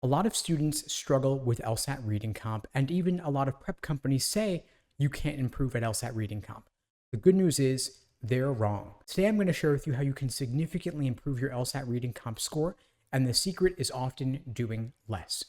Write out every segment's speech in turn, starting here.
A lot of students struggle with LSAT reading comp, and even a lot of prep companies say you can't improve at LSAT reading comp. The good news is they're wrong. Today I'm going to share with you how you can significantly improve your LSAT reading comp score, and the secret is often doing less.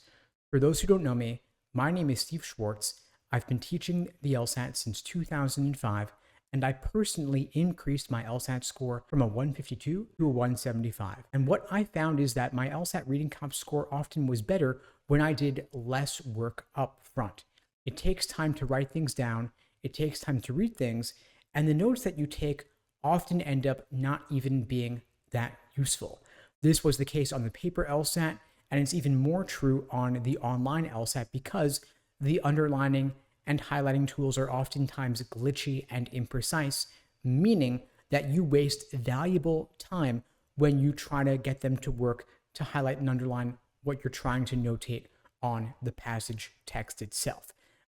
For those who don't know me, my name is Steve Schwartz. I've been teaching the LSAT since 2005, and I personally increased my LSAT score from a 152 to a 175. And what I found is that my LSAT reading comp score often was better when I did less work up front. It takes time to write things down, it takes time to read things, and the notes that you take often end up not even being that useful. This was the case on the paper LSAT, and it's even more true on the online LSAT because the underlining and highlighting tools are oftentimes glitchy and imprecise, meaning that you waste valuable time when you try to get them to work to highlight and underline what you're trying to notate on the passage text itself.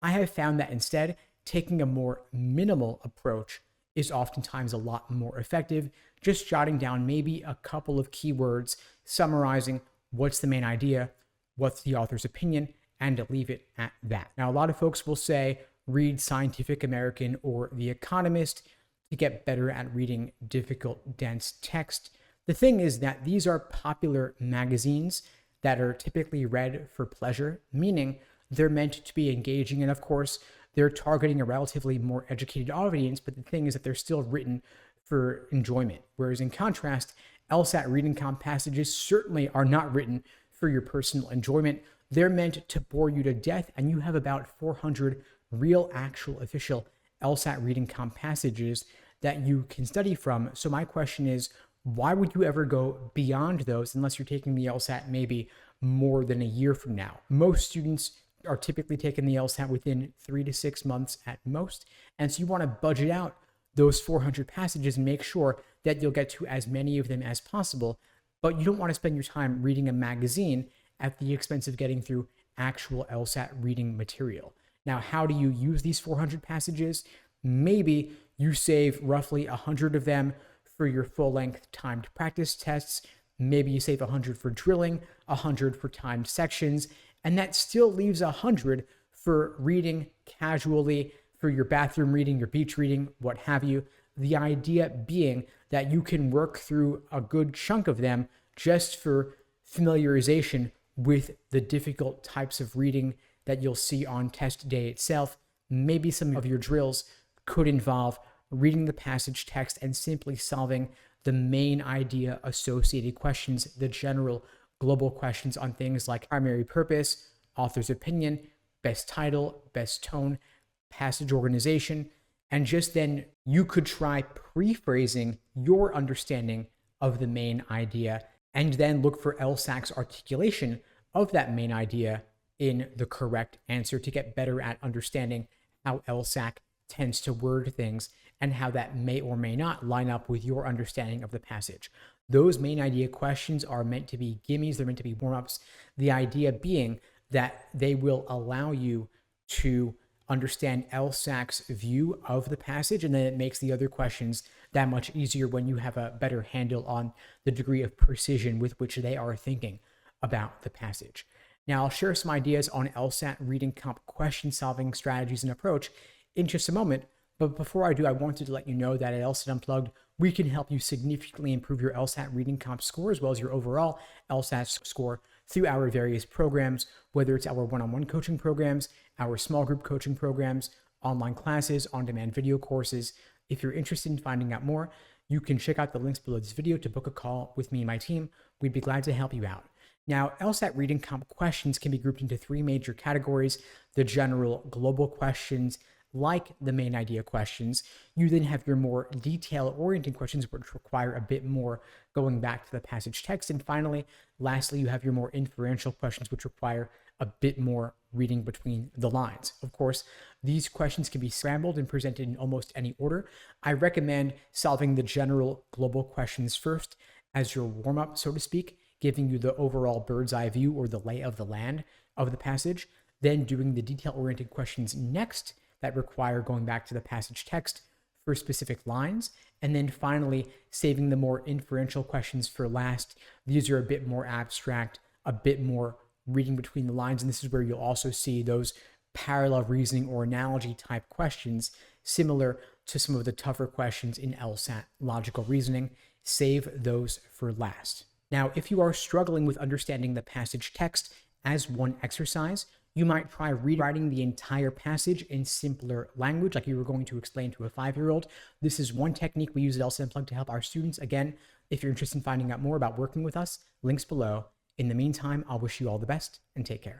I have found that instead, taking a more minimal approach is oftentimes a lot more effective, just jotting down maybe a couple of keywords, summarizing what's the main idea, what's the author's opinion, and to leave it at that. Now, a lot of folks will say, read Scientific American or The Economist to get better at reading difficult, dense text. The thing is that these are popular magazines that are typically read for pleasure, meaning they're meant to be engaging. And of course, they're targeting a relatively more educated audience, but the thing is that they're still written for enjoyment. Whereas in contrast, LSAT reading comp passages certainly are not written for your personal enjoyment. They're meant to bore you to death, and you have about 400 real, actual, official LSAT reading comp passages that you can study from. So my question is, why would you ever go beyond those unless you're taking the LSAT maybe more than a year from now? Most students are typically taking the LSAT within 3 to 6 months at most, and so you want to budget out those 400 passages and make sure that you'll get to as many of them as possible, but you don't want to spend your time reading a magazine at the expense of getting through actual LSAT reading material. Now, how do you use these 400 passages? Maybe you save roughly 100 of them for your full-length timed practice tests. Maybe you save 100 for drilling, 100 for timed sections, and that still leaves 100 for reading casually, for your bathroom reading, your beach reading, what have you. The idea being that you can work through a good chunk of them just for familiarization with the difficult types of reading that you'll see on test day itself. Maybe some of your drills could involve reading the passage text and simply solving the main idea associated questions, the general global questions on things like primary purpose, author's opinion, best title, best tone, passage organization, and just then you could try pre-phrasing your understanding of the main idea and then look for LSAC's articulation of that main idea in the correct answer to get better at understanding how LSAC tends to word things and how that may or may not line up with your understanding of the passage. Those main idea questions are meant to be gimmies, they're meant to be warm-ups. The idea being that they will allow you to understand LSAC's view of the passage, and then it makes the other questions that much easier when you have a better handle on the degree of precision with which they are thinking about the passage. Now, I'll share some ideas on LSAT reading comp question solving strategies and approach in just a moment, but before I do, I wanted to let you know that at LSAT Unplugged, we can help you significantly improve your LSAT reading comp score as well as your overall LSAT score through our various programs, whether it's our one-on-one coaching programs, our small group coaching programs, online classes, on-demand video courses. If you're interested in finding out more, you can check out the links below this video to book a call with me and my team. We'd be glad to help you out. Now, LSAT reading comp questions can be grouped into 3 major categories: the general global questions, like the main idea questions. You then have your more detail-oriented questions, which require a bit more going back to the passage text. And finally, lastly, you have your more inferential questions, which require a bit more reading between the lines. Of course, these questions can be scrambled and presented in almost any order. I recommend solving the general global questions first as your warm-up, so to speak, giving you the overall bird's eye view or the lay of the land of the passage, then doing the detail-oriented questions next that require going back to the passage text for specific lines, and then finally saving the more inferential questions for last. These are a bit more abstract, a bit more reading between the lines, and this is where you'll also see those parallel reasoning or analogy type questions, similar to some of the tougher questions in LSAT logical reasoning. Save those for last. Now, if you are struggling with understanding the passage text as one exercise, you might try rewriting the entire passage in simpler language, like you were going to explain to a 5-year-old. This is one technique we use at LSAT Unplugged to help our students. Again, if you're interested in finding out more about working with us, links below. In the meantime, I'll wish you all the best and take care.